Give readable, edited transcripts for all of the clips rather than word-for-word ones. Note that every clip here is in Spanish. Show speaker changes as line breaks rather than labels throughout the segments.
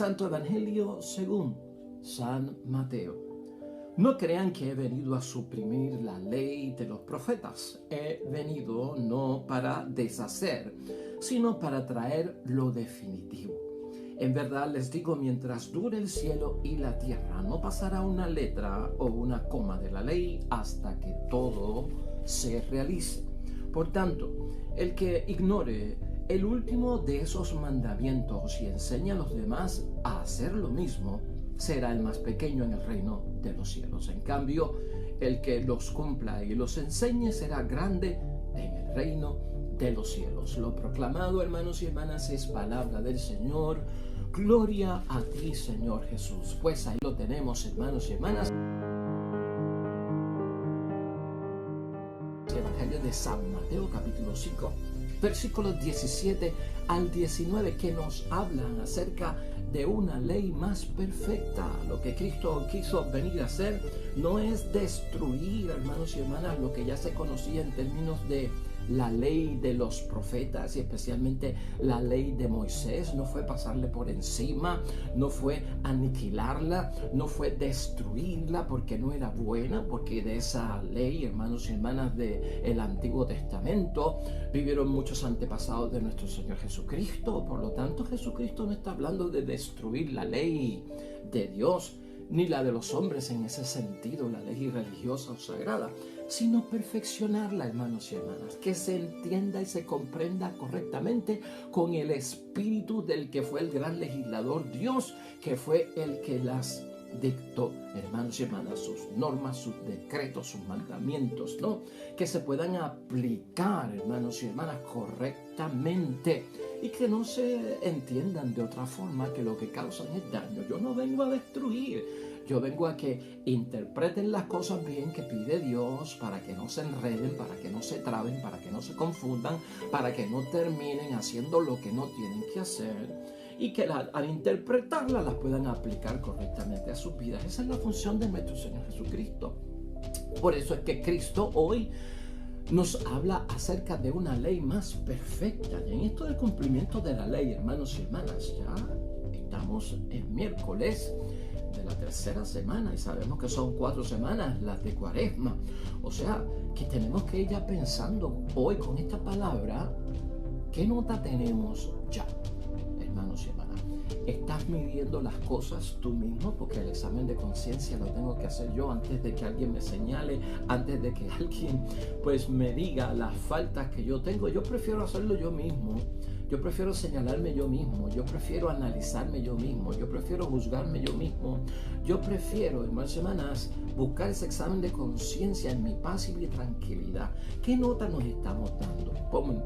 Santo Evangelio según San Mateo. No crean que he venido a suprimir la ley de los profetas. He venido no para deshacer, sino para traer lo definitivo. En verdad les digo, mientras dure el cielo y la tierra, no pasará una letra o una coma de la ley hasta que todo se realice. Por tanto, el que ignore el último de esos mandamientos y enseña a los demás a hacer lo mismo, será el más pequeño en el reino de los cielos. En cambio, el que los cumpla y los enseñe será grande en el reino de los cielos. Lo proclamado, hermanos y hermanas, es palabra del Señor. Gloria a ti, Señor Jesús. Pues ahí lo tenemos, hermanos y hermanas. Evangelio de San Mateo, capítulo 5, versículos 17 al 19, que nos hablan acerca de una ley más perfecta. Lo que Cristo quiso venir a hacer no es destruir, hermanos y hermanas, lo que ya se conocía en términos de la ley de los profetas y especialmente la ley de Moisés. No fue pasarle por encima, no fue aniquilarla, no fue destruirla porque no era buena, porque de esa ley, hermanos y hermanas, del Antiguo Testamento vivieron muchos antepasados de nuestro Señor Jesucristo. Por lo tanto, Jesucristo no está hablando de destruir la ley de Dios ni la de los hombres en ese sentido, la ley religiosa o sagrada, sino perfeccionarla, hermanos y hermanas, que se entienda y se comprenda correctamente con el espíritu del que fue el gran legislador, Dios, que fue el que las dictó, hermanos y hermanas, sus normas, sus decretos, sus mandamientos, ¿no? Que se puedan aplicar, hermanos y hermanas, correctamente y que no se entiendan de otra forma que lo que causan es daño. Yo no vengo a destruir, yo vengo a que interpreten las cosas bien que pide Dios para que no se enreden, para que no se traben, para que no se confundan, para que no terminen haciendo lo que no tienen que hacer y que al interpretarla las puedan aplicar correctamente a sus vidas. Esa es la función de nuestro Señor Jesucristo. Por eso es que Cristo hoy nos habla acerca de una ley más perfecta. Y en esto del cumplimiento de la ley, hermanos y hermanas, ya estamos en miércoles de la tercera semana y sabemos que son 4 semanas las de Cuaresma. O sea, que tenemos que ir ya pensando hoy con esta palabra, ¿qué nota tenemos ya? Hermanos y hermanas, ¿estás midiendo las cosas tú mismo? Porque el examen de conciencia lo tengo que hacer yo antes de que alguien me señale, antes de que alguien pues me diga las faltas que yo tengo. Yo prefiero hacerlo yo mismo. Yo prefiero señalarme yo mismo, yo prefiero analizarme yo mismo, yo prefiero juzgarme yo mismo, yo prefiero, hermanos y hermanas, buscar ese examen de conciencia en mi paz y mi tranquilidad. ¿Qué nota nos estamos dando?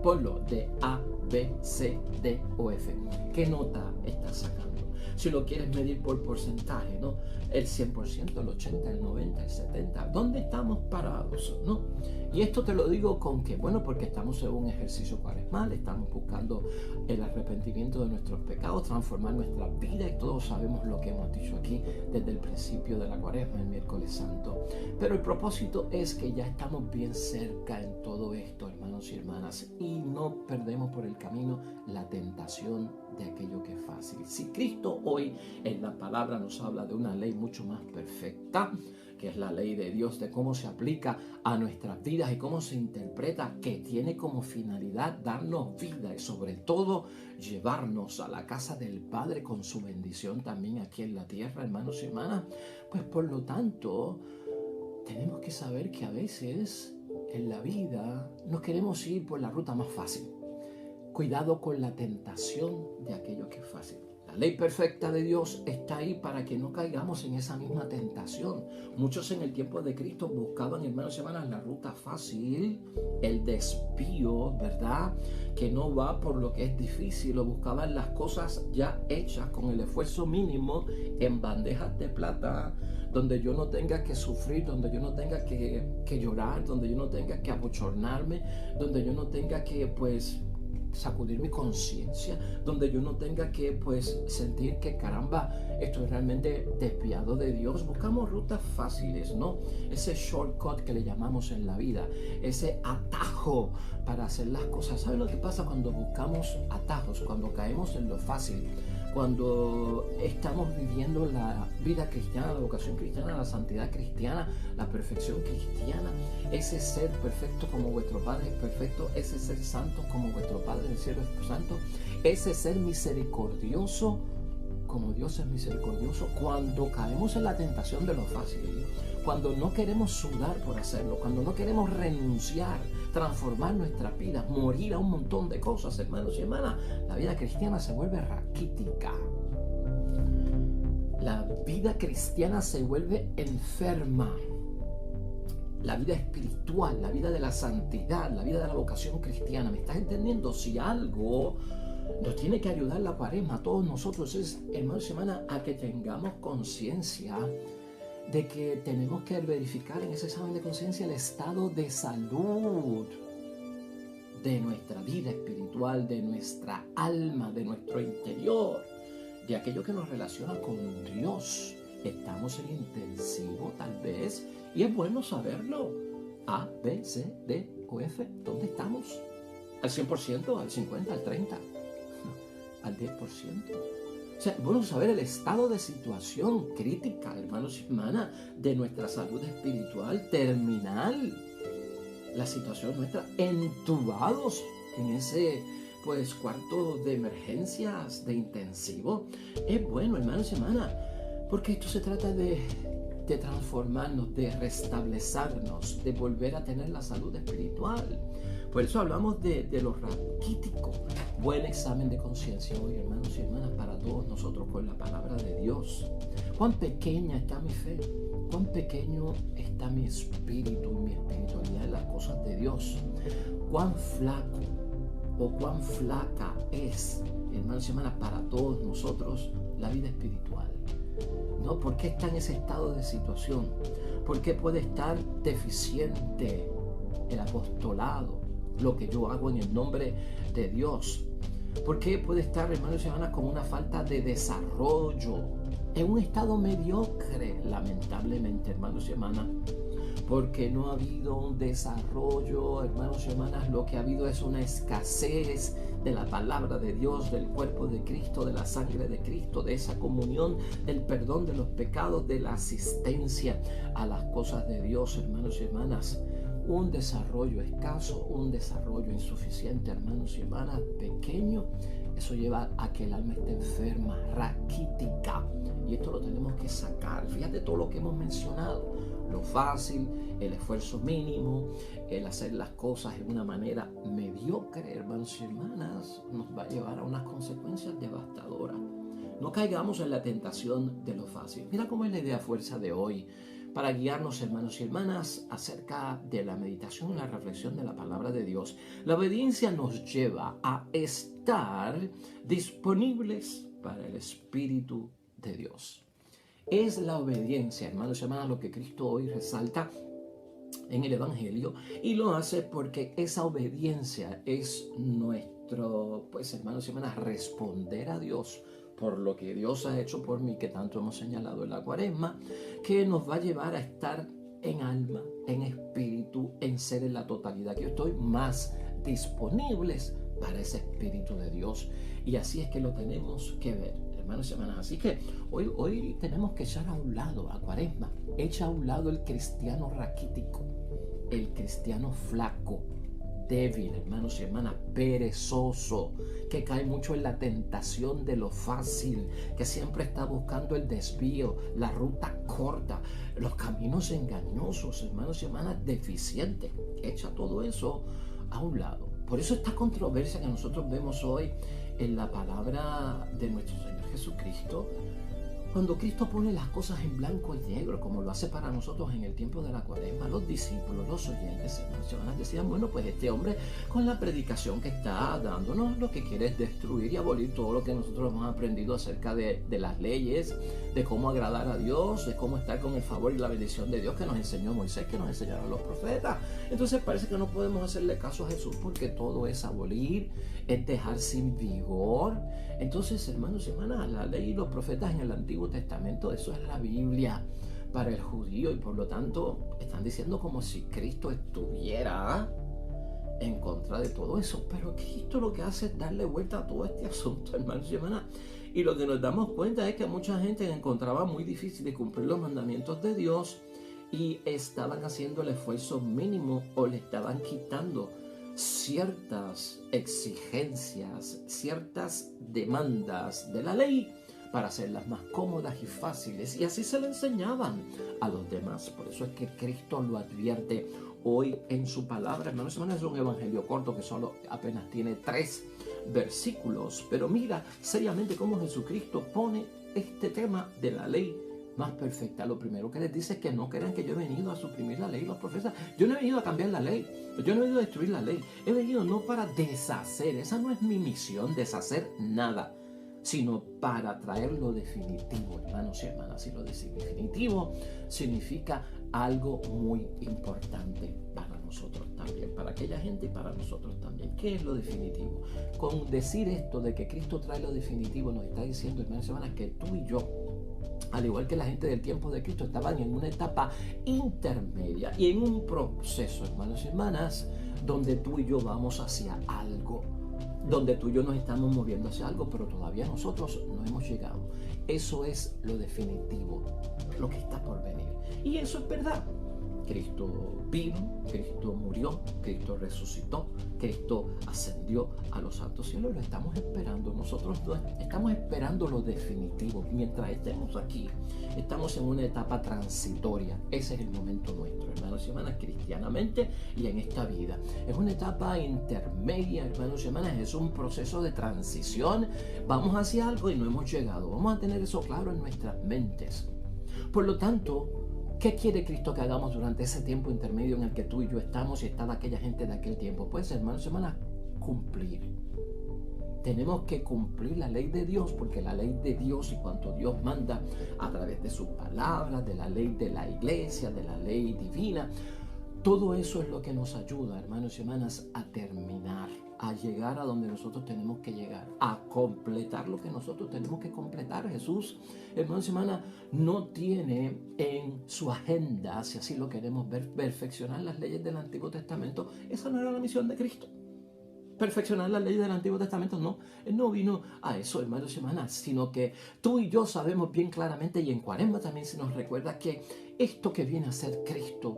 Ponlo de A, B, C, D o F. ¿Qué nota estás sacando? Si lo quieres medir por porcentaje, ¿no? El 100%, el 80%, el 90%, el 70%. ¿Dónde estamos parados, no? Y esto te lo digo con que, bueno, porque estamos en un ejercicio cuaresmal, estamos buscando el arrepentimiento de nuestros pecados, transformar nuestra vida y todos sabemos lo que hemos dicho aquí desde el principio de la Cuaresma, el miércoles santo. Pero el propósito es que ya estamos bien cerca en todo esto, hermanos y hermanas, y no perdemos por el camino la tentación de aquello que es fácil. Si Cristo hoy en la palabra nos habla de una ley mucho más perfecta, que es la ley de Dios, de cómo se aplica a nuestras vidas y cómo se interpreta, que tiene como finalidad darnos vida y sobre todo llevarnos a la casa del Padre con su bendición también aquí en la tierra, hermanos y hermanas, pues por lo tanto tenemos que saber que a veces en la vida nos queremos ir por la ruta más fácil. Cuidado con la tentación de aquello que es fácil. La ley perfecta de Dios está ahí para que no caigamos en esa misma tentación. Muchos en el tiempo de Cristo buscaban, hermanos y hermanas, la ruta fácil, el desvío, ¿verdad? Que no va por lo que es difícil, o buscaban las cosas ya hechas con el esfuerzo mínimo en bandejas de plata, donde yo no tenga que sufrir, donde yo no tenga que llorar, donde yo no tenga que abochornarme, donde yo no tenga que, pues, sacudir mi conciencia, donde yo no tenga que pues sentir que caramba, esto es realmente desviado de Dios. Buscamos rutas fáciles, ¿no? Ese shortcut que le llamamos en la vida, ese atajo para hacer las cosas. ¿Saben lo que pasa cuando buscamos atajos, cuando caemos en lo fácil? cuando estamos viviendo la vida cristiana, la vocación cristiana, la santidad cristiana, la perfección cristiana, ese ser perfecto como vuestro Padre es perfecto, ese ser santo como vuestro Padre del cielo es santo, ese ser misericordioso como Dios es misericordioso. Cuando caemos en la tentación de lo fácil, cuando no queremos sudar por hacerlo, cuando no queremos renunciar, transformar nuestras vidas, morir a un montón de cosas, hermanos y hermanas, la vida cristiana se vuelve raquítica. La vida cristiana se vuelve enferma. La vida espiritual, la vida de la santidad, la vida de la vocación cristiana. ¿Me estás entendiendo? Si algo nos tiene que ayudar la Cuaresma a todos nosotros es, hermanos y hermanas, a que tengamos conciencia de que tenemos que verificar en ese examen de conciencia el estado de salud de nuestra vida espiritual, de nuestra alma, de nuestro interior, de aquello que nos relaciona con Dios. Estamos en intensivo tal vez, y es bueno saberlo. A, B, C, D o F, ¿dónde estamos? ¿Al 100%, al 50%, al 30%, al 10%? O sea, es bueno saber el estado de situación crítica, hermanos y hermanas, de nuestra salud espiritual terminal. La situación nuestra, entubados en ese cuarto de emergencias, de intensivo. Es bueno, hermanos y hermanas, porque esto se trata de transformarnos, de restablecernos, de volver a tener la salud espiritual. Por eso hablamos de lo raquítico. Buen examen de conciencia hoy, hermanos y hermanas, para todos nosotros con la palabra de Dios. Cuán pequeña está mi fe, cuán pequeño está mi espíritu y mi espiritualidad en las cosas de Dios. Cuán flaco o cuán flaca es, hermanos y hermanas, para todos nosotros la vida espiritual. ¿No? ¿Por qué está en ese estado de situación? ¿Por qué puede estar deficiente el apostolado, lo que yo hago en el nombre de Dios? ¿Por qué puede estar, hermanos y hermanas, con una falta de desarrollo, en un estado mediocre, lamentablemente, hermanos y hermanas? Porque no ha habido un desarrollo, hermanos y hermanas, lo que ha habido es una escasez de la palabra de Dios, del cuerpo de Cristo, de la sangre de Cristo, de esa comunión, del perdón de los pecados, de la asistencia a las cosas de Dios, hermanos y hermanas. Un desarrollo escaso, un desarrollo insuficiente, hermanos y hermanas, pequeño, eso lleva a que el alma esté enferma, raquítica. Y esto lo tenemos que sacar. Fíjate todo lo que hemos mencionado. Lo fácil, el esfuerzo mínimo, el hacer las cosas de una manera mediocre, hermanos y hermanas, nos va a llevar a unas consecuencias devastadoras. No caigamos en la tentación de lo fácil. Mira cómo es la idea fuerza de hoy para guiarnos, hermanos y hermanas, acerca de la meditación y la reflexión de la palabra de Dios. La obediencia nos lleva a estar disponibles para el Espíritu de Dios. Es la obediencia, hermanos y hermanas, lo que Cristo hoy resalta en el Evangelio, y lo hace porque esa obediencia es nuestro, hermanos y hermanas, responder a Dios por lo que Dios ha hecho por mí, que tanto hemos señalado en la Cuaresma, que nos va a llevar a estar en alma, en espíritu, en ser en la totalidad, que yo estoy más disponibles para ese Espíritu de Dios. Y así es que lo tenemos que ver, hermanos y hermanas. Así que hoy tenemos que echar a un lado a Cuaresma, echa a un lado el cristiano raquítico, el cristiano flaco, débil, hermanos y hermanas, perezoso, que cae mucho en la tentación de lo fácil, que siempre está buscando el desvío, la ruta corta, los caminos engañosos, hermanos y hermanas, deficientes. Echa todo eso a un lado. Por eso esta controversia que nosotros vemos hoy en la palabra de nuestro Señor Jesucristo, cuando Cristo pone las cosas en blanco y negro, como lo hace para nosotros en el tiempo de la Cuaresma, los discípulos, los oyentes, hermanos, decían, bueno, pues este hombre con la predicación que está dándonos, lo que quiere es destruir y abolir todo lo que nosotros hemos aprendido acerca de las leyes, de cómo agradar a Dios, de cómo estar con el favor y la bendición de Dios que nos enseñó Moisés, que nos enseñaron los profetas. Entonces parece que no podemos hacerle caso a Jesús porque todo es abolir, es dejar sin vigor. Entonces, hermanos y hermanas, la ley y los profetas en el Antiguo Testamento, eso es la Biblia para el judío, y por lo tanto están diciendo como si Cristo estuviera en contra de todo eso. Pero Cristo lo que hace es darle vuelta a todo este asunto, hermanos y hermanas, Y lo que nos damos cuenta es que mucha gente encontraba muy difícil de cumplir los mandamientos de Dios y estaban haciendo el esfuerzo mínimo o le estaban quitando ciertas exigencias, ciertas demandas de la ley para hacerlas más cómodas y fáciles. Y así se le enseñaban a los demás. Por eso es que Cristo lo advierte hoy en su palabra. Hermanos, es un evangelio corto que solo apenas tiene 3 versículos. Pero mira seriamente cómo Jesucristo pone este tema de la ley más perfecta. Lo primero que les dice es que no crean que yo he venido a suprimir la ley y los profetas. Yo no he venido a cambiar la ley. Yo no he venido a destruir la ley. He venido no para deshacer. Esa no es mi misión, deshacer nada, sino para traer lo definitivo, hermanos y hermanas. Y lo definitivo significa algo muy importante para nosotros también, para aquella gente y para nosotros también. ¿Qué es lo definitivo? Con decir esto de que Cristo trae lo definitivo, nos está diciendo, hermanos y hermanas, que tú y yo, al igual que la gente del tiempo de Cristo, estaban en una etapa intermedia y en un proceso, hermanos y hermanas, donde tú y yo vamos hacia algo, donde tú y yo nos estamos moviendo hacia algo, pero todavía nosotros no hemos llegado. Eso es lo definitivo, lo que está por venir. Y eso es verdad. Cristo vino, Cristo murió, Cristo resucitó, Cristo ascendió a los altos cielos. Lo estamos esperando. Nosotros estamos esperando lo definitivo. Mientras estemos aquí, estamos en una etapa transitoria. Ese es el momento nuestro, hermanos y hermanas, cristianamente y en esta vida. Es una etapa intermedia, hermanos y hermanas. Es un proceso de transición. Vamos hacia algo y no hemos llegado. Vamos a tener eso claro en nuestras mentes. Por lo tanto, ¿qué quiere Cristo que hagamos durante ese tiempo intermedio en el que tú y yo estamos y está aquella gente de aquel tiempo? Pues, hermanos y hermanas, cumplir. Tenemos que cumplir la ley de Dios, porque la ley de Dios y cuanto Dios manda a través de sus palabras, de la ley de la iglesia, de la ley divina, todo eso es lo que nos ayuda, hermanos y hermanas, a terminar, a llegar a donde nosotros tenemos que llegar, a completar lo que nosotros tenemos que completar. Jesús, hermanos y hermanas, no tiene en su agenda, si así lo queremos ver, perfeccionar las leyes del Antiguo Testamento. Esa no era la misión de Cristo. Perfeccionar las leyes del Antiguo Testamento, no. Él no vino a eso, hermanos y hermanas, sino que tú y yo sabemos bien claramente, y en Cuaresma también se nos recuerda que esto que viene a ser Cristo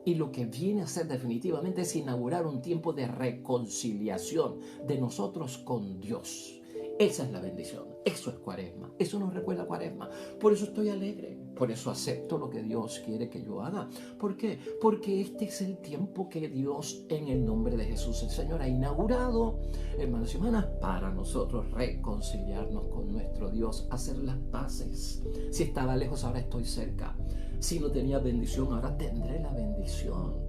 y lo que viene a ser definitivamente es inaugurar un tiempo de reconciliación de nosotros con Dios. Esa es la bendición. Eso es Cuaresma. Eso nos recuerda Cuaresma. Por eso estoy alegre. Por eso acepto lo que Dios quiere que yo haga. ¿Por qué? Porque este es el tiempo que Dios, en el nombre de Jesús el Señor, ha inaugurado, hermanos y hermanas, para nosotros reconciliarnos con nuestro Dios, hacer las paces. Si estaba lejos, ahora estoy cerca. Si no tenía bendición, ahora tendré la bendición.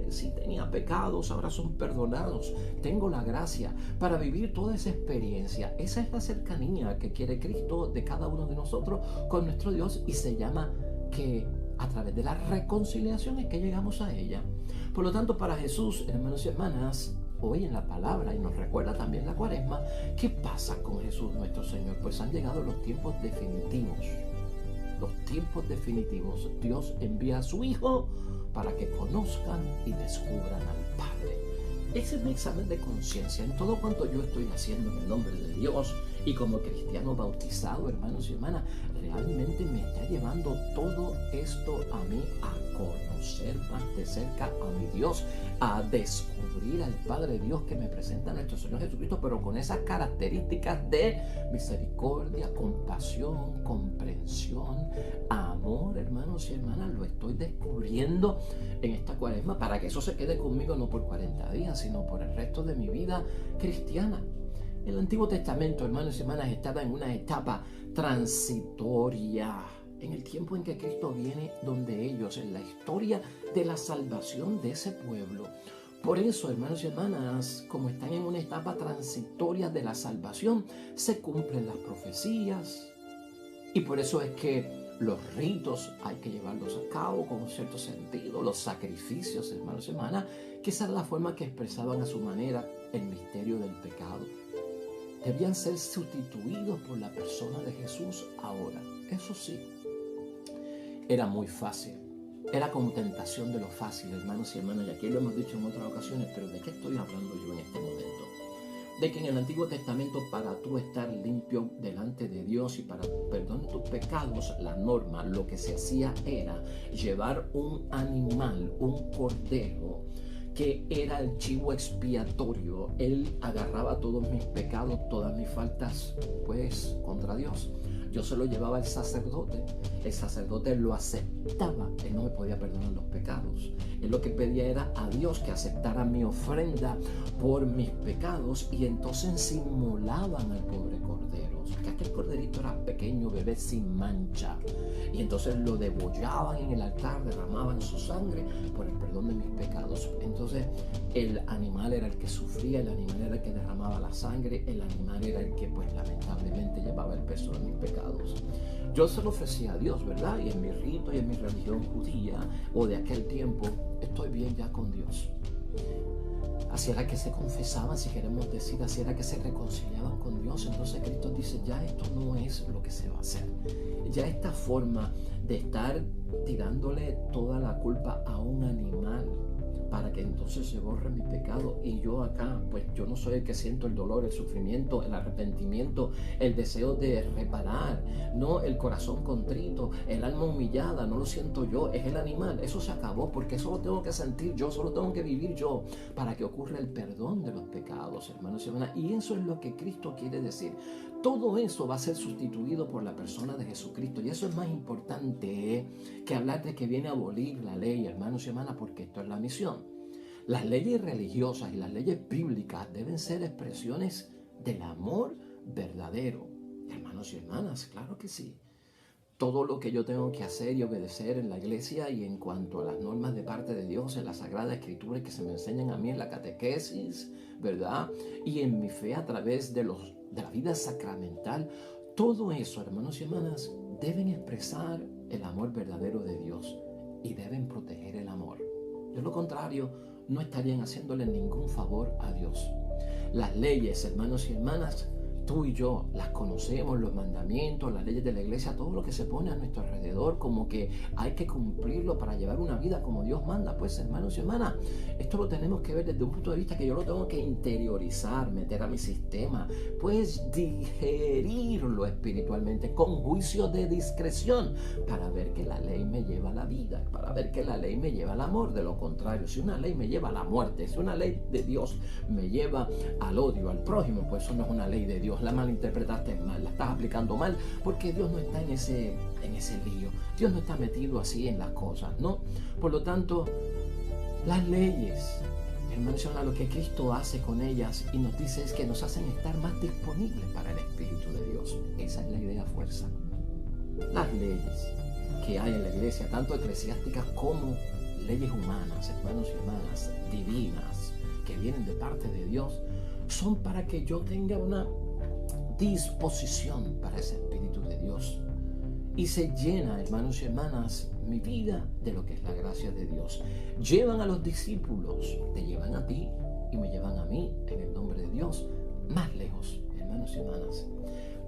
Si tenía pecados, ahora son perdonados. Tengo la gracia para vivir toda esa experiencia. Esa es la cercanía que quiere Cristo de cada uno de nosotros con nuestro Dios, y se llama que a través de la reconciliación es que llegamos a ella. Por lo tanto, para Jesús, hermanos y hermanas, hoy en la palabra, y nos recuerda también la Cuaresma, ¿qué pasa con Jesús nuestro Señor? Pues han llegado los tiempos definitivos. Los tiempos definitivos. Dios envía a su Hijo para que conozcan y descubran al Padre. Ese es mi examen de conciencia en todo cuanto yo estoy haciendo en el nombre de Dios, y como cristiano bautizado, hermanos y hermanas, realmente me está llevando todo esto a mí a conocer más de cerca a mi Dios, a descubrir al Padre Dios que me presenta nuestro Señor Jesucristo, pero con esas características de misericordia, compasión, comprensión, amor, hermanos y hermanas. Lo estoy descubriendo en esta Cuaresma para que eso se quede conmigo no por 40 días, sino por el resto de mi vida cristiana. El Antiguo Testamento, hermanos y hermanas, estaba en una etapa transitoria, en el tiempo en que Cristo viene donde ellos, en la historia de la salvación de ese pueblo. Por eso, hermanos y hermanas, como están en una etapa transitoria de la salvación, se cumplen las profecías, y por eso es que los ritos hay que llevarlos a cabo con un cierto sentido, los sacrificios, hermanos y hermanas, que esa era la forma que expresaban a su manera el misterio del pecado. Debían ser sustituidos por la persona de Jesús ahora. Eso sí, era muy fácil. Era como tentación de lo fácil, hermanos y hermanas. Y aquí lo hemos dicho en otras ocasiones, pero ¿de qué estoy hablando yo en este momento? de que en el Antiguo Testamento, para tú estar limpio delante de Dios y para perdonar tus pecados, la norma, lo que se hacía era llevar un animal, un cordero, que era el chivo expiatorio. Él agarraba todos mis pecados, todas mis faltas, pues, contra Dios. Yo se lo llevaba al sacerdote. El sacerdote lo aceptaba. Él no me podía perdonar los pecados. Él lo que pedía era a Dios que aceptara mi ofrenda por mis pecados, y entonces inmolaban al pobre cordero. Que aquel corderito era pequeño, bebé sin mancha. Y entonces lo degollaban en el altar, derramaban su sangre por el perdón de mis pecados. Entonces el animal era el que sufría, el animal era el que derramaba la sangre, el animal era el que, pues, lamentablemente llevaba el peso de mis pecados. Yo se lo ofrecía a Dios, ¿verdad? Y en mi rito y en mi religión judía o de aquel tiempo, estoy bien ya con Dios. Así era que se confesaban, si queremos decir, así era que se reconciliaban con Dios. Entonces Cristo dice, ya esto no es lo que se va a hacer. Ya esta forma de estar tirándole toda la culpa a un animal para que entonces se borre mi pecado, y yo acá, pues yo no soy el que siento el dolor, el sufrimiento, el arrepentimiento, el deseo de reparar, no el corazón contrito, el alma humillada, no lo siento yo, es el animal. Eso se acabó, porque eso lo tengo que sentir yo, solo tengo que vivir yo para que ocurra el perdón de los pecados, hermanos y hermanas. Y eso es lo que Cristo quiere decir. Todo eso va a ser sustituido por la persona de Jesucristo, y eso es más importante que hablar de que viene a abolir la ley, hermanos y hermanas, porque esto es la misión. Las leyes religiosas y las leyes bíblicas deben ser expresiones del amor verdadero, hermanos y hermanas, claro que sí. Todo lo que yo tengo que hacer y obedecer en la iglesia y en cuanto a las normas de parte de Dios en la Sagrada Escritura que se me enseñan a mí en la catequesis, ¿verdad? Y en mi fe a través de la vida sacramental, todo eso, hermanos y hermanas, deben expresar el amor verdadero de Dios y deben proteger el amor. De lo contrario, no estarían haciéndole ningún favor a Dios. Las leyes, hermanos y hermanas, tú y yo las conocemos, los mandamientos, las leyes de la iglesia, todo lo que se pone a nuestro alrededor, como que hay que cumplirlo para llevar una vida como Dios manda. Pues, hermanos y hermanas, esto lo tenemos que ver desde un punto de vista que yo lo tengo que interiorizar, meter a mi sistema, pues digerirlo espiritualmente con juicio de discreción, para ver que la ley me lleva a la vida, para ver que la ley me lleva al amor. De lo contrario, si una ley me lleva a la muerte, si una ley de Dios me lleva al odio al prójimo, pues eso no es una ley de Dios. La malinterpretaste mal, la estás aplicando mal, porque Dios no está en ese lío. Dios no está metido así en las cosas, ¿no? Por lo tanto, las leyes, hermanos, lo que Cristo hace con ellas y nos dice es que nos hacen estar más disponibles para el Espíritu de Dios. Esa es la idea fuerza. Las leyes que hay en la iglesia, tanto eclesiásticas como leyes humanas, hermanos y hermanas, divinas, que vienen de parte de Dios, son para que yo tenga una disposición para ese Espíritu de Dios, y se llena, hermanos y hermanas, mi vida de lo que es la gracia de Dios. Llevan a los discípulos, te llevan a ti y me llevan a mí, en el nombre de Dios, más lejos, hermanos y hermanas,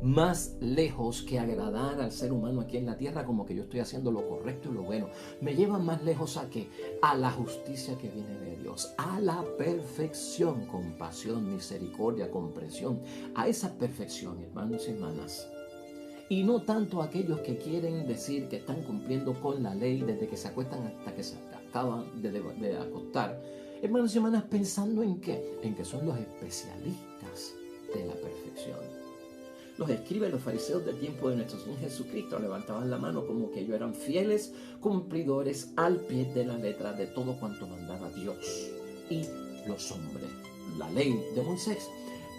más lejos que agradar al ser humano aquí en la tierra, como que yo estoy haciendo lo correcto y lo bueno. Me llevan más lejos a ¿qué? A la justicia que viene de Dios, a la perfección, compasión, misericordia, comprensión, a esa perfección, hermanos y hermanas. Y no tanto a aquellos que quieren decir que están cumpliendo con la ley desde que se acuestan hasta que se acaban de acostar, hermanos y hermanas, pensando en ¿qué? En que son los especialistas de la perfección. Los escribas, los fariseos del tiempo de nuestro Señor Jesucristo levantaban la mano como que ellos eran fieles cumplidores al pie de la letra de todo cuanto mandaba Dios y los hombres, la ley de Moisés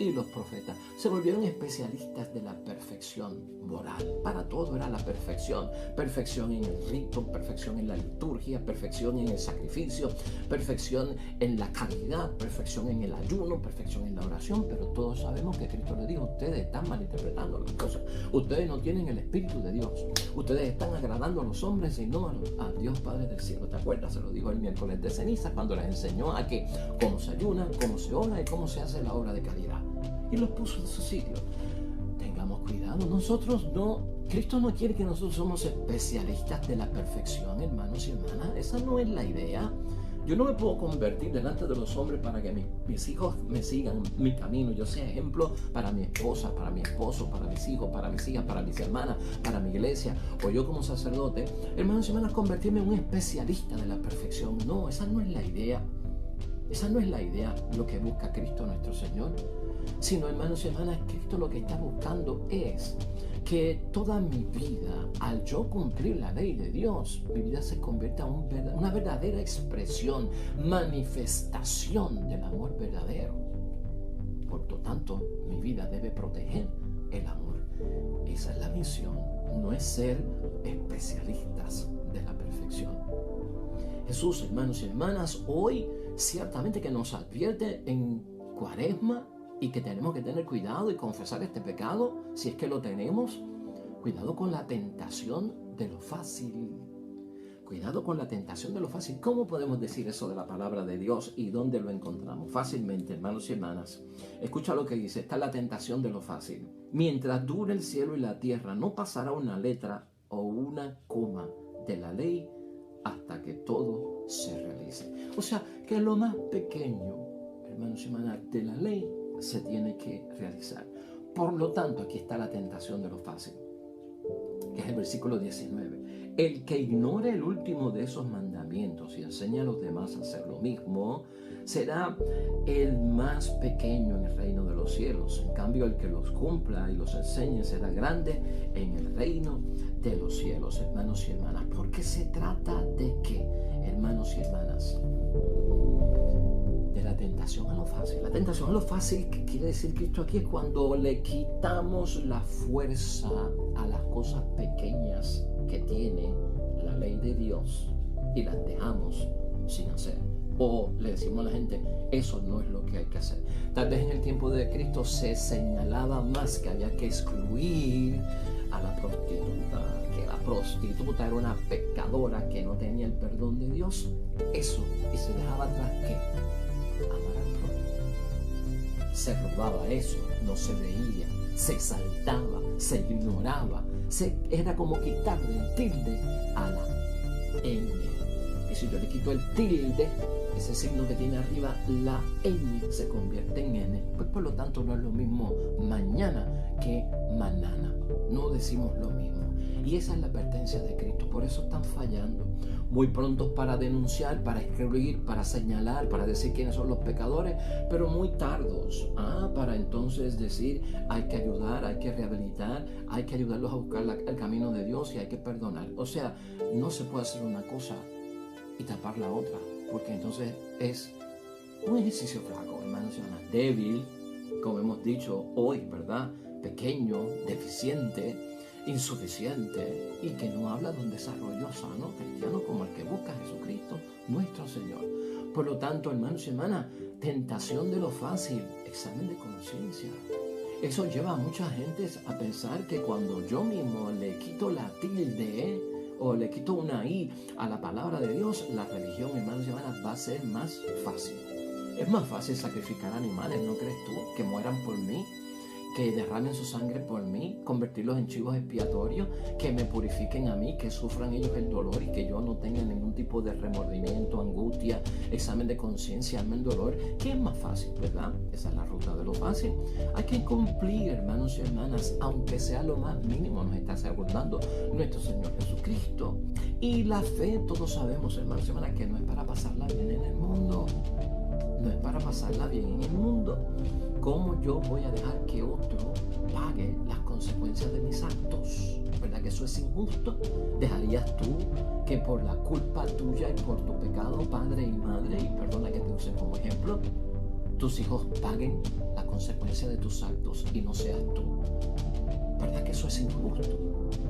y los profetas. Se volvieron especialistas de la perfección moral. Para todo era la perfección. Perfección en el rito, perfección en la liturgia, perfección en el sacrificio, perfección en la caridad, perfección en el ayuno, perfección en la oración. Pero todos sabemos que Cristo le dijo, ustedes están malinterpretando las cosas. Ustedes no tienen el Espíritu de Dios. Ustedes están agradando a los hombres y no a Dios Padre del cielo. ¿Te acuerdas? Se lo dijo el miércoles de ceniza cuando les enseñó a que cómo se ayuna, cómo se ora y cómo se hace la obra de caridad. Y los puso en su sitio. Tengamos cuidado. Cristo no quiere que nosotros somos especialistas de la perfección, hermanos y hermanas. Esa no es la idea. Yo no me puedo convertir delante de los hombres para que mis hijos me sigan mi camino. Yo sea ejemplo para mi esposa, para mi esposo, para mis hijos, para mis hijas, para mis hermanas, para mi iglesia, o yo como sacerdote, hermanos y hermanas, convertirme en un especialista de la perfección. No, esa no es la idea. Esa no es la idea, lo que busca Cristo nuestro Señor. Sino, hermanos y hermanas, Cristo lo que está buscando es que toda mi vida, al yo cumplir la ley de Dios, mi vida se convierta en una verdadera expresión, manifestación del amor verdadero. Por lo tanto, mi vida debe proteger el amor. Esa es la misión, no es ser especialistas de la perfección. Jesús, hermanos y hermanas, hoy ciertamente que nos advierte en Cuaresma y que tenemos que tener cuidado y confesar este pecado, si es que lo tenemos. Cuidado con la tentación de lo fácil. Cuidado con la tentación de lo fácil. ¿Cómo podemos decir eso de la palabra de Dios y dónde lo encontramos? Fácilmente, hermanos y hermanas. Escucha lo que dice. Está la tentación de lo fácil. Mientras dure el cielo y la tierra, no pasará una letra o una coma de la ley hasta que todo se realice. O sea, que lo más pequeño, hermanos y hermanas, de la ley se tiene que realizar. Por lo tanto, aquí está la tentación de lo fácil, que es el versículo 19. El que ignore el último de esos mandamientos y enseña a los demás a hacer lo mismo, será el más pequeño en el reino de los cielos. En cambio, el que los cumpla y los enseñe será grande en el reino de los cielos. Hermanos y hermanas, ¿por qué se trata de qué, hermanos y hermanas? De la tentación a lo fácil. La tentación a lo fácil, que quiere decir Cristo aquí, es cuando le quitamos la fuerza a las cosas pequeñas que tiene la ley de Dios y las dejamos sin hacer. O le decimos a la gente, eso no es lo que hay que hacer. Tal vez en el tiempo de Cristo se señalaba más que había que excluir a la prostituta, que la prostituta era una pecadora que no tenía el perdón de Dios. Eso, y se dejaba atrás ¿qué? Amar al prójimo. Se robaba eso, no se veía, se saltaba, se ignoraba, era como quitarle el tilde a la ñ. Y si yo le quito el tilde, ese signo que tiene arriba la ñ se convierte en n. Pues por lo tanto no es lo mismo mañana que manana. No decimos lo mismo. Y esa es la advertencia de Cristo. Por eso están fallando. Muy prontos para denunciar, para excluir, para señalar, para decir quiénes son los pecadores, pero muy tardos para entonces decir hay que ayudar, hay que rehabilitar, hay que ayudarlos a buscar el camino de Dios y hay que perdonar. O sea, no se puede hacer una cosa y tapar la otra, porque entonces es un ejercicio flaco, hermanos y hermanas, débil, como hemos dicho hoy, ¿verdad? Pequeño, deficiente, insuficiente, y que no habla de un desarrollo sano cristiano como el que busca Jesucristo, nuestro Señor. Por lo tanto, hermanos y hermanas, tentación de lo fácil, examen de conciencia. Eso lleva a mucha gente a pensar que cuando yo mismo le quito la tilde o le quito una i a la palabra de Dios, la religión, hermanos y hermanas, va a ser más fácil. Es más fácil sacrificar animales, ¿no crees tú? Que mueran por mí, que derramen su sangre por mí, convertirlos en chivos expiatorios, que me purifiquen a mí, que sufran ellos el dolor y que yo no tenga ningún tipo de remordimiento, angustia, examen de conciencia, alma en dolor. ¿Qué es más fácil, verdad? Esa es la ruta de lo fácil. Hay que cumplir, hermanos y hermanas, aunque sea lo más mínimo, nos está asegurando nuestro Señor Jesucristo. Y la fe, todos sabemos, hermanos y hermanas, que no es para pasarla bien en el mundo. No es para pasarla bien en el mundo. ¿Cómo yo voy a dejar que otro pague las consecuencias de mis actos? ¿Verdad que eso es injusto? ¿Dejarías tú que por la culpa tuya y por tu pecado, padre y madre, y perdona que te use como ejemplo, tus hijos paguen la consecuencia de tus actos y no seas tú? ¿Verdad que eso es injusto?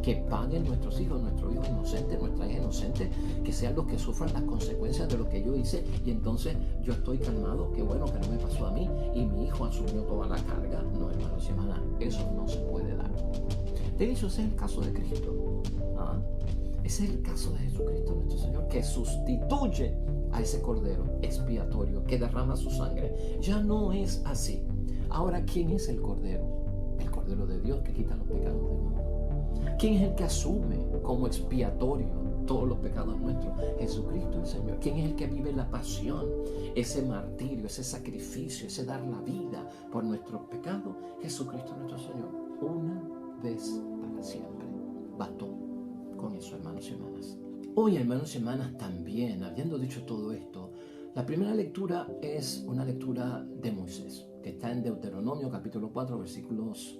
Que paguen nuestros hijos, nuestro hijo inocente, nuestra hija inocente, que sean los que sufran las consecuencias de lo que yo hice, y entonces yo estoy calmado, qué bueno que no me pasó a mí y mi hijo asumió toda la carga. No, hermanos y hermanas, eso no se puede dar. De hecho, ese es el caso de Cristo. Ese es el caso de Jesucristo, nuestro Señor, que sustituye a ese cordero expiatorio que derrama su sangre. Ya no es así. Ahora, ¿quién es el cordero? El cordero de Dios que quita los pecados del mundo. ¿Quién es el que asume como expiatorio todos los pecados nuestros. Jesucristo el Señor. ¿Quién es el que vive la pasión? Ese martirio, ese sacrificio, ese dar la vida por nuestros pecados. Jesucristo nuestro Señor. Una vez para siempre. Bastó con eso, hermanos y hermanas. Hoy, hermanos y hermanas, también, habiendo dicho todo esto, la primera lectura es una lectura de Moisés, que está en Deuteronomio capítulo 4, versículos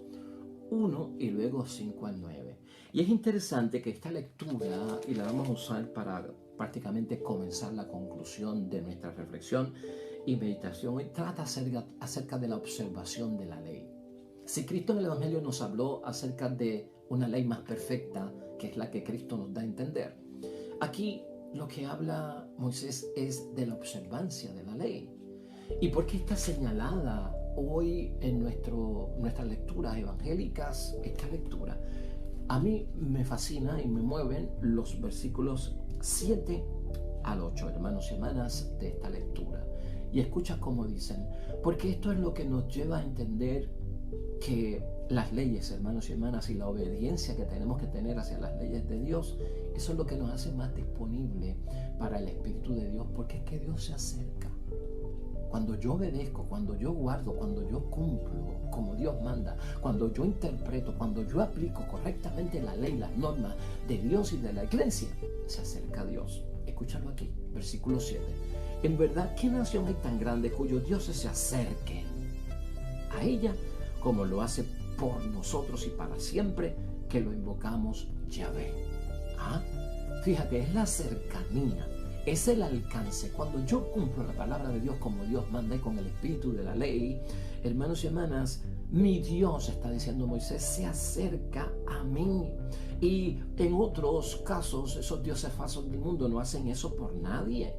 1 y luego 5 al 9. Y es interesante que esta lectura, y la vamos a usar para prácticamente comenzar la conclusión de nuestra reflexión y meditación, hoy trata acerca de la observación de la ley. Si Cristo en el Evangelio nos habló acerca de una ley más perfecta, que es la que Cristo nos da a entender, aquí lo que habla Moisés es de la observancia de la ley. ¿Y por qué está señalada hoy en nuestras lecturas evangélicas esta lectura? A mí me fascina y me mueven los versículos 7 al 8, hermanos y hermanas, de esta lectura. Y escucha cómo dicen, porque esto es lo que nos lleva a entender que las leyes, hermanos y hermanas, y la obediencia que tenemos que tener hacia las leyes de Dios, eso es lo que nos hace más disponible para el Espíritu de Dios, porque es que Dios se acerca. Cuando yo obedezco, cuando yo guardo, cuando yo cumplo como Dios manda, cuando yo interpreto, cuando yo aplico correctamente la ley, las normas de Dios y de la iglesia, se acerca a Dios. Escúchalo aquí, versículo 7. En verdad, ¿qué nación hay tan grande cuyos dioses se acerquen a ella como lo hace por nosotros y para siempre que lo invocamos Yahvé? Fíjate, es la cercanía, es el alcance. Cuando yo cumplo la palabra de Dios como Dios manda y con el espíritu de la ley, hermanos y hermanas, mi Dios, está diciendo Moisés, se acerca a mí. Y en otros casos, esos dioses falsos del mundo no hacen eso por nadie.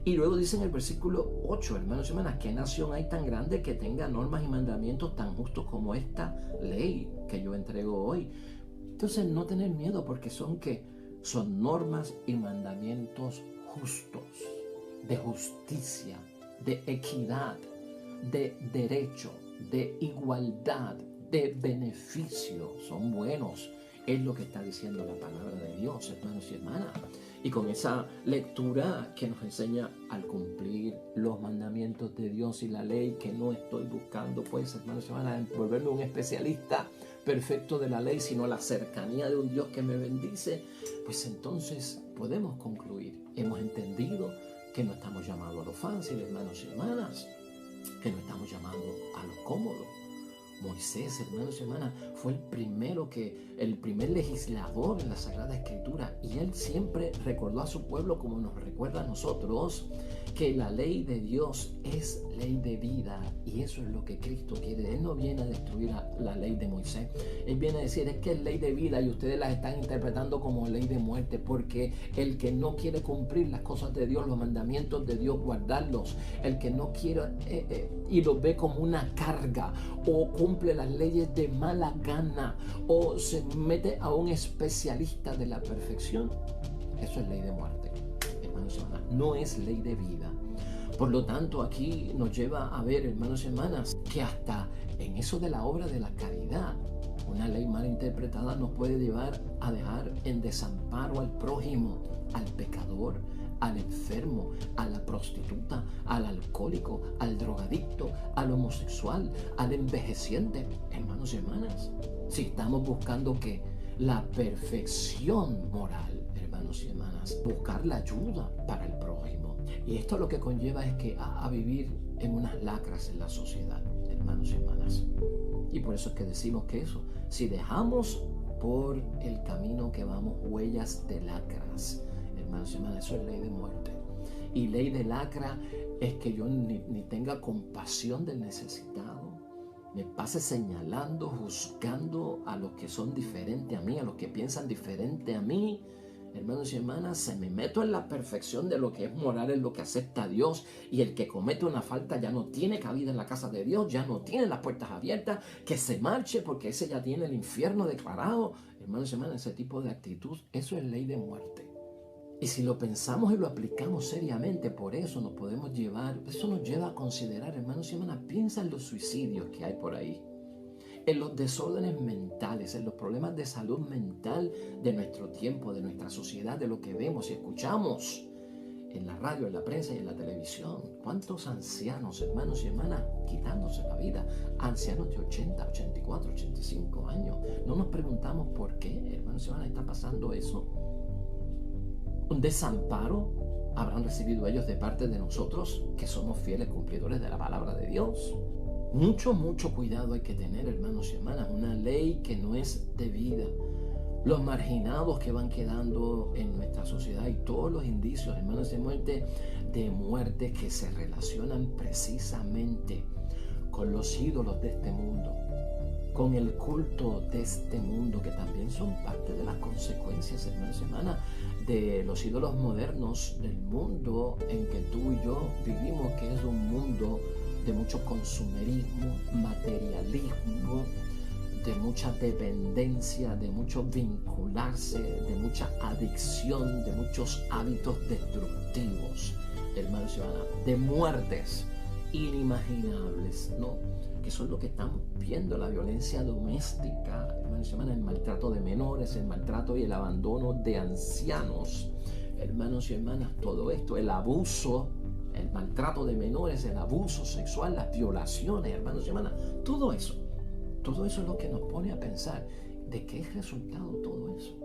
Y luego dice en el versículo 8, hermanos y hermanas, ¿qué nación hay tan grande que tenga normas y mandamientos tan justos como esta ley que yo entrego hoy? Entonces no tener miedo, porque son normas y mandamientos justos, de justicia, de equidad, de derecho, de igualdad, de beneficio. Son buenos. Es lo que está diciendo la palabra de Dios, hermanos y hermanas. Y con esa lectura que nos enseña al cumplir los mandamientos de Dios y la ley, que no estoy buscando, pues, hermanos y hermanas, volverme un especialista perfecto de la ley, sino la cercanía de un Dios que me bendice, pues entonces podemos concluir. Hemos entendido que no estamos llamados a lo fácil, hermanos y hermanas, que no estamos llamados a lo cómodo. Moisés, hermanos y hermanas, fue el primer legislador en la Sagrada Escritura, y él siempre recordó a su pueblo, como nos recuerda a nosotros, que la ley de Dios es ley de vida, y eso es lo que Cristo quiere. Él no viene a destruir la ley de Moisés, él viene a decir, es que es ley de vida y ustedes la están interpretando como ley de muerte, porque el que no quiere cumplir las cosas de Dios, los mandamientos de Dios, guardarlos, el que no quiere y los ve como una carga, o cumple las leyes de mala gana, o se mete a un especialista de la perfección, eso es ley de muerte, hermanos y hermanas, no es ley de vida. Por lo tanto, aquí nos lleva a ver, hermanos y hermanas, que hasta en eso de la obra de la caridad, una ley mal interpretada nos puede llevar a dejar en desamparo al prójimo, al pecador, al enfermo, a la prostituta, al alcohólico, al drogadicto, al homosexual, al envejeciente. Hermanos y hermanas, si estamos buscando que la perfección moral, hermanos y hermanas, buscar la ayuda para el prójimo. Y esto lo que conlleva es que a vivir en unas lacras en la sociedad, hermanos y hermanas. Y por eso es que decimos que eso, si dejamos por el camino que vamos huellas de lacras, hermanos y hermanas, eso es ley de muerte. Y ley de lacra es que yo ni tenga compasión del necesitado, me pase señalando, juzgando a los que son diferentes a mí, a los que piensan diferente a mí. Hermanos y hermanas, se me meto en la perfección de lo que es moral, en lo que acepta Dios, y el que comete una falta ya no tiene cabida en la casa de Dios, ya no tiene las puertas abiertas, que se marche porque ese ya tiene el infierno declarado. Hermanos y hermanas, ese tipo de actitud, eso es ley de muerte. Y si lo pensamos y lo aplicamos seriamente, por eso nos podemos llevar, eso nos lleva a considerar, hermanos y hermanas, piensa en los suicidios que hay por ahí. en los desórdenes mentales, en los problemas de salud mental de nuestro tiempo, de nuestra sociedad, de lo que vemos y escuchamos en la radio, en la prensa y en la televisión. ¿Cuántos ancianos, hermanos y hermanas, quitándose la vida? Ancianos de 80, 84, 85 años. No nos preguntamos por qué, hermanos y hermanas, está pasando eso. Un desamparo habrán recibido ellos de parte de nosotros, que somos fieles cumplidores de la palabra de Dios. Mucho cuidado hay que tener, hermanos y hermanas. Una ley que no es debida. Los marginados que van quedando en nuestra sociedad y todos los indicios, hermanos, de muerte que se relacionan precisamente con los ídolos de este mundo, con el culto de este mundo, que también son parte de las consecuencias, hermanos y hermanas, de los ídolos modernos del mundo en que tú y yo vivimos, que es un mundo de mucho consumerismo, materialismo, de mucha dependencia, de mucho vincularse, de mucha adicción, de muchos hábitos destructivos, hermanos y hermanas, de muertes inimaginables, ¿no? Que son lo que estamos viendo, la violencia doméstica, hermanos y hermanas, el maltrato de menores, el maltrato y el abandono de ancianos, hermanos y hermanas, todo esto, el abuso, el maltrato de menores, el abuso sexual, las violaciones, hermanos y hermanas, todo eso es lo que nos pone a pensar de qué es resultado todo eso.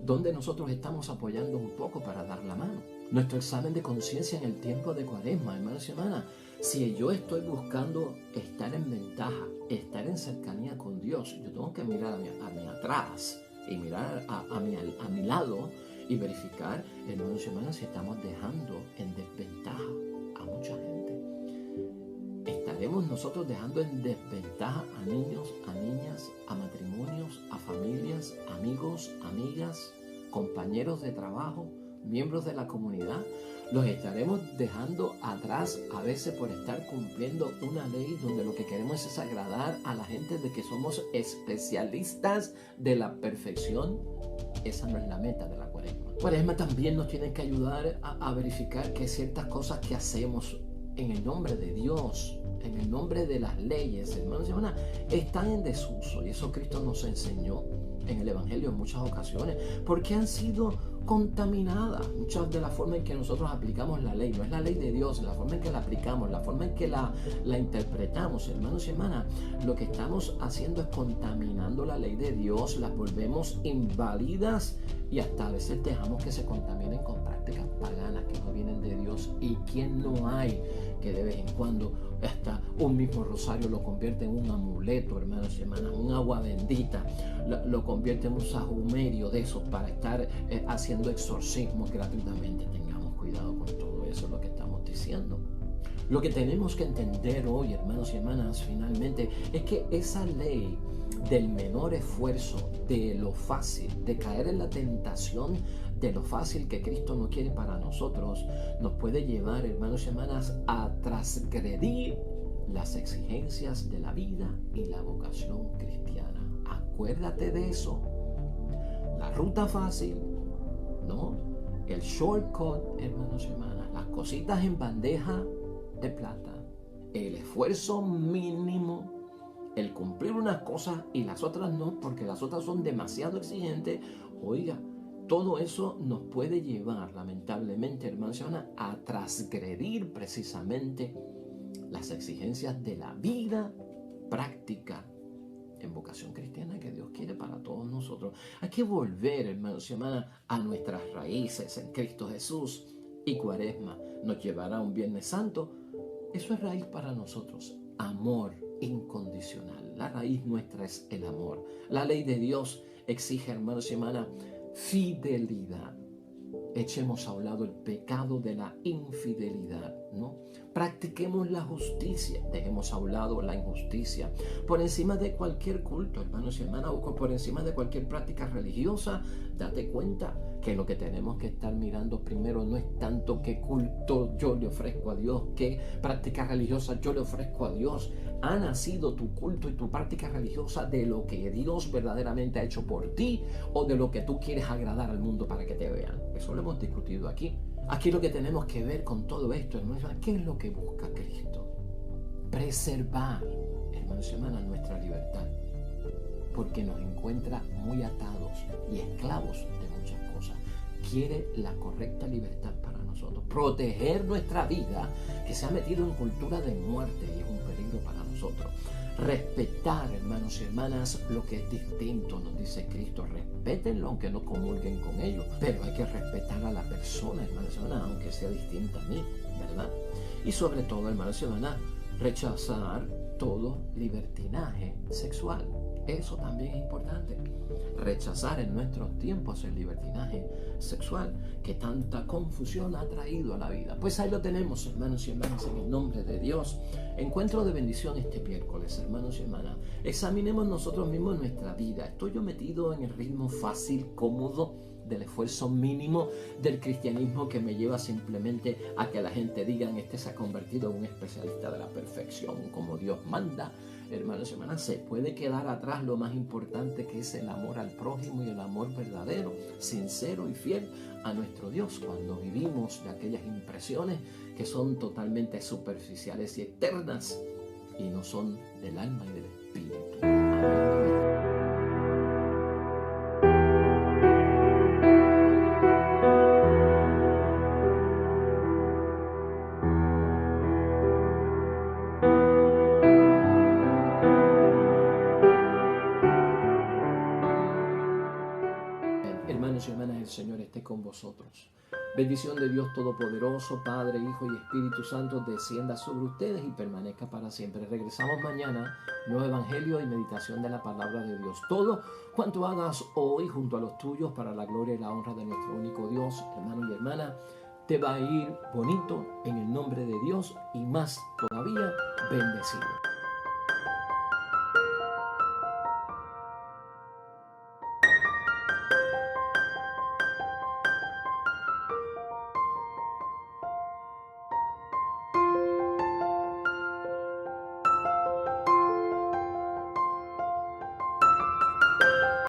¿Dónde nosotros estamos apoyando un poco para dar la mano? Nuestro examen de conciencia en el tiempo de Cuaresma, hermanos y hermanas. Si yo estoy buscando estar en ventaja, estar en cercanía con Dios, yo tengo que mirar a mi atrás y mirar a mi lado y verificar, hermanos y hermanas, si estamos dejando en desventaja a mucha gente. ¿Estaremos nosotros dejando en desventaja a niños, a niñas, a matrimonios, a familias, amigos, amigas, compañeros de trabajo, miembros de la comunidad? ¿Los estaremos dejando atrás a veces por estar cumpliendo una ley donde lo que queremos es agradar a la gente de que somos especialistas de la perfección? Esa no es la meta de la Cuaresma. Cuaresma también nos tiene que ayudar a verificar que ciertas cosas que hacemos en el nombre de Dios, en el nombre de las leyes, hermanos y hermanas, están en desuso. Y eso Cristo nos enseñó en el Evangelio en muchas ocasiones, porque han sido contaminadas. Muchas de la forma en que nosotros aplicamos la ley, no es la ley de Dios, la forma en que la aplicamos, la forma en que la interpretamos, hermanos y hermanas, lo que estamos haciendo es contaminando la ley de Dios, las volvemos inválidas y hasta a veces dejamos que se contaminen con prácticas paganas que no vienen de Dios. ¿Y quién no hay que de vez en cuando hasta un mismo rosario lo convierte en un amuleto, hermanos y hermanas, un agua bendita, lo convierte en un sahumerio de esos para estar haciendo exorcismos gratuitamente? Tengamos cuidado con todo eso, lo que estamos diciendo. Lo que tenemos que entender hoy, hermanos y hermanas, finalmente, es que esa ley del menor esfuerzo, de lo fácil, de caer en la tentación de lo fácil que Cristo no quiere para nosotros, nos puede llevar, hermanos y hermanas, a transgredir las exigencias de la vida y la vocación cristiana. Acuérdate de eso. La ruta fácil, ¿no? El shortcut, hermanos y hermanas, las cositas en bandeja de plata, el esfuerzo mínimo, el cumplir unas cosas y las otras no, porque las otras son demasiado exigentes. Oiga, todo eso nos puede llevar, lamentablemente, hermanos y hermanas, a transgredir precisamente las exigencias de la vida práctica en vocación cristiana que Dios quiere para todos nosotros. Hay que volver, hermanos y hermanas, a nuestras raíces en Cristo Jesús, y Cuaresma nos llevará a un Viernes Santo. Eso es raíz para nosotros, amor incondicional. La raíz nuestra es el amor. La ley de Dios exige, hermanos y hermanas, fidelidad. Echemos a un lado el pecado de la infidelidad, ¿no? Practiquemos la justicia, dejemos a un lado la injusticia. Por encima de cualquier culto, hermanos y hermanas, o por encima de cualquier práctica religiosa, date cuenta que lo que tenemos que estar mirando primero no es tanto qué culto yo le ofrezco a Dios, qué práctica religiosa yo le ofrezco a Dios. ¿Ha nacido tu culto y tu práctica religiosa de lo que Dios verdaderamente ha hecho por ti o de lo que tú quieres agradar al mundo para que te vean? Eso lo hemos discutido aquí. Aquí lo que tenemos que ver con todo esto, hermanos, ¿qué es lo que busca Cristo? Preservar, hermanos y hermanas, nuestra libertad. porque nos encuentra muy atados y esclavos de muchas cosas. Quiere la correcta libertad para nosotros, proteger nuestra vida que se ha metido en cultura de muerte y es un peligro para nosotros. Respetar, hermanos y hermanas, lo que es distinto, nos dice Cristo. Respétenlo aunque no comulguen con ellos, pero hay que respetar a la persona, hermanos y hermanas, aunque sea distinta a mí, ¿verdad? Y sobre todo, hermanos y hermanas, rechazar todo libertinaje sexual. Eso también es importante. Rechazar en nuestros tiempos el libertinaje sexual que tanta confusión ha traído a la vida. Pues ahí lo tenemos, hermanos y hermanas, en el nombre de Dios. Encuentro de bendición este miércoles, hermanos y hermanas. Examinemos nosotros mismos nuestra vida. ¿Estoy yo metido en el ritmo fácil, cómodo, del esfuerzo mínimo del cristianismo que me lleva simplemente a que la gente diga: este se ha convertido en un especialista de la perfección, como Dios manda? Hermanos y hermanas, se puede quedar atrás lo más importante, que es el amor al prójimo y el amor verdadero, sincero y fiel a nuestro Dios, cuando vivimos de aquellas impresiones que son totalmente superficiales y externas y no son del alma y del espíritu. Amén. Hermanos y hermanas, el Señor esté con vosotros. Bendición de Dios Todopoderoso, Padre, Hijo y Espíritu Santo, descienda sobre ustedes y permanezca para siempre. Regresamos mañana, nuevo evangelio y meditación de la palabra de Dios. Todo cuanto hagas hoy junto a los tuyos para la gloria y la honra de nuestro único Dios, hermano y hermana, te va a ir bonito en el nombre de Dios y más todavía bendecido.